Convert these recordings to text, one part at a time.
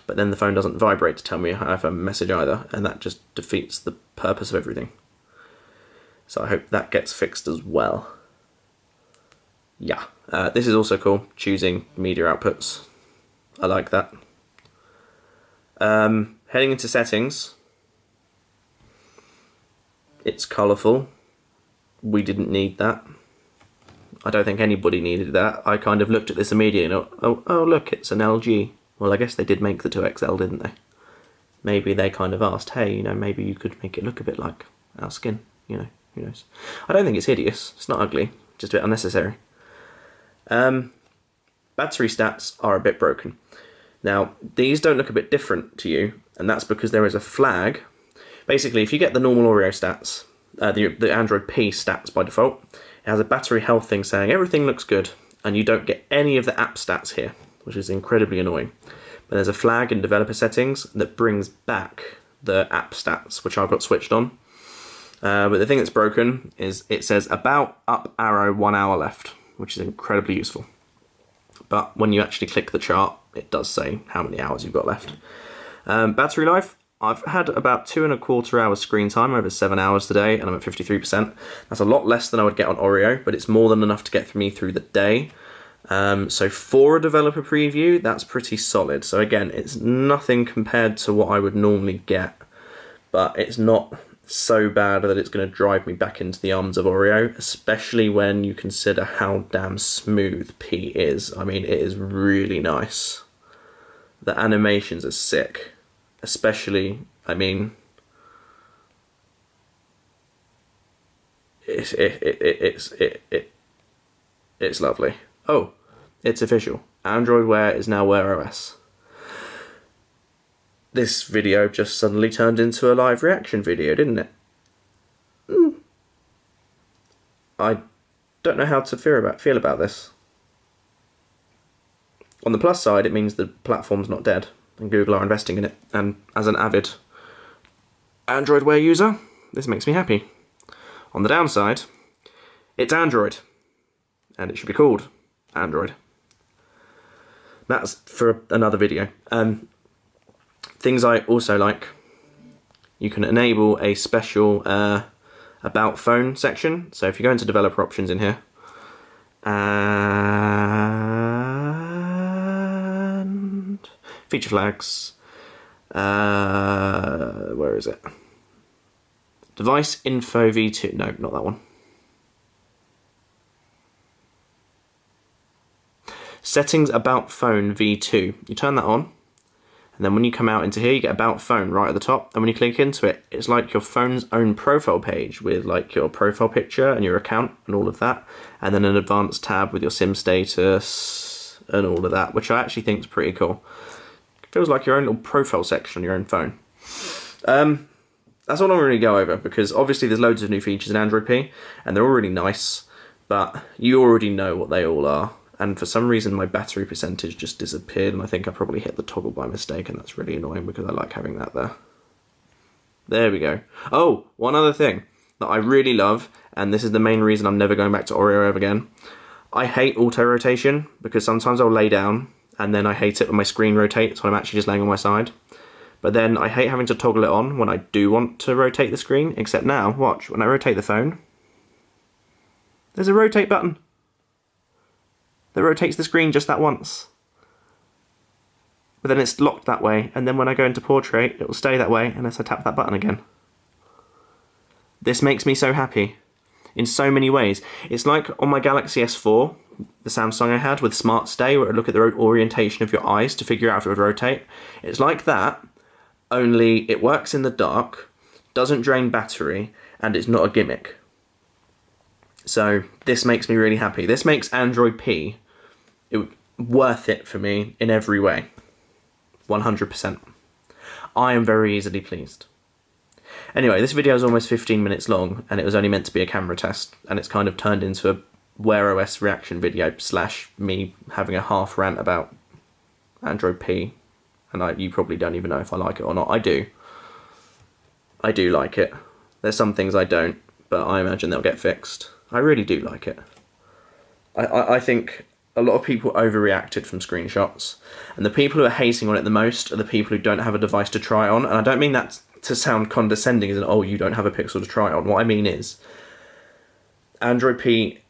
but then the phone doesn't vibrate to tell me I have a message either, and that just defeats the purpose of everything. So I hope that gets fixed as well. Yeah, this is also cool, choosing media outputs. I like that. Heading into settings, it's colourful. We didn't need that. I don't think anybody needed that. I kind of looked at this immediately and oh look, it's an LG. Well, I guess they did make the 2XL, didn't they? Maybe they kind of asked, hey, you know, maybe you could make it look a bit like our skin, you know, who knows. I don't think it's hideous, it's not ugly, just a bit unnecessary. Battery stats are a bit broken. Now, these don't look a bit different to you, and that's because there is a flag. Basically, if you get the normal Oreo stats, the Android P stats by default, it has a battery health thing saying everything looks good, and you don't get any of the app stats here, which is incredibly annoying. But there's a flag in developer settings that brings back the app stats, which I've got switched on. But the thing that's broken is it says about up arrow 1 hour left, which is incredibly useful. But when you actually click the chart, it does say how many hours you've got left. Battery life, I've had about 2.25 hours screen time over 7 hours today, and I'm at 53%. That's a lot less than I would get on Oreo, but it's more than enough to get me through the day. So for a developer preview, that's pretty solid. So again, it's nothing compared to what I would normally get, but it's not so bad that it's going to drive me back into the arms of Oreo, especially when you consider how damn smooth P is. I mean, it is really nice. The animations are sick, especially, I mean, it's lovely. Oh, it's official. Android Wear is now Wear OS. This video just suddenly turned into a live reaction video, didn't it? I don't know how to feel about this. On the plus side, it means the platform's not dead, and Google are investing in it. And as an avid Android Wear user, this makes me happy. On the downside, it's Android, and it should be called Android. That's for another video. Things I also like, you can enable a special about phone section. So if you go into developer options in here, and feature flags, where is it? Device info v2, no, not that one. Settings about phone v2, you turn that on, and then when you come out into here, you get about phone right at the top, and when you click into it, it's like your phone's own profile page with like your profile picture and your account and all of that, and then an advanced tab with your SIM status and all of that, which I actually think is pretty cool. It feels like your own little profile section on your own phone. That's all I'm going to go over, because obviously there's loads of new features in Android P, and they're all really nice, but you already know what they all are. And for some reason my battery percentage just disappeared, and I think I probably hit the toggle by mistake, and that's really annoying because I like having that there. There we go. Oh, one other thing that I really love, and this is the main reason I'm never going back to Oreo ever again. I hate auto rotation, because sometimes I'll lay down and then I hate it when my screen rotates when I'm actually just laying on my side. But then I hate having to toggle it on when I do want to rotate the screen, except now, watch, when I rotate the phone, there's a rotate button that rotates the screen just that once. But then it's locked that way, and then when I go into portrait, it will stay that way unless I tap that button again. This makes me so happy in so many ways. It's like on my Galaxy S4, the Samsung I had with Smart Stay, where it would look at the orientation of your eyes to figure out if it would rotate. It's like that, only it works in the dark, doesn't drain battery, and it's not a gimmick. So this makes me really happy. This makes Android P worth it for me in every way. 100%. I am very easily pleased. Anyway, this video is almost 15 minutes long, and it was only meant to be a camera test, and it's kind of turned into a Wear OS reaction video / me having a half rant about Android P, and you probably don't even know if I like it or not. I do. I do like it. There's some things I don't, but I imagine they'll get fixed. I really do like it. I think a lot of people overreacted from screenshots, and the people who are hating on it the most are the people who don't have a device to try on. And I don't mean that to sound condescending as in, oh, you don't have a Pixel to try on. What I mean is, Android P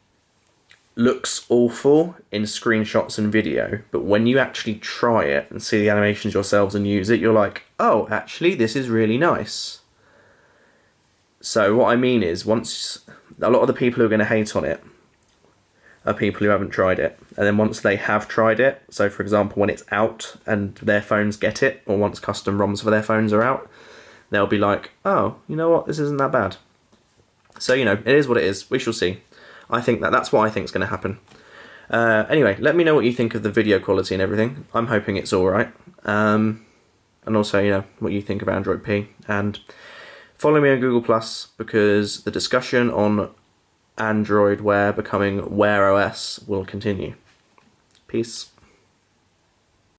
looks awful in screenshots and video, but when you actually try it and see the animations yourselves and use it, you're like, oh, actually, this is really nice. So what I mean is, once a lot of the people who are going to hate on it are people who haven't tried it, and then once they have tried it, so for example when it's out and their phones get it, or once custom ROMs for their phones are out, they'll be like, oh, you know what, this isn't that bad. So, you know, it is what it is. We shall see. I think that's what I think is going to happen. Anyway, let me know what you think of the video quality and everything. I'm hoping it's alright. And also, you know, what you think of Android P. And follow me on Google+, because the discussion on Android Wear becoming Wear OS will continue. Peace.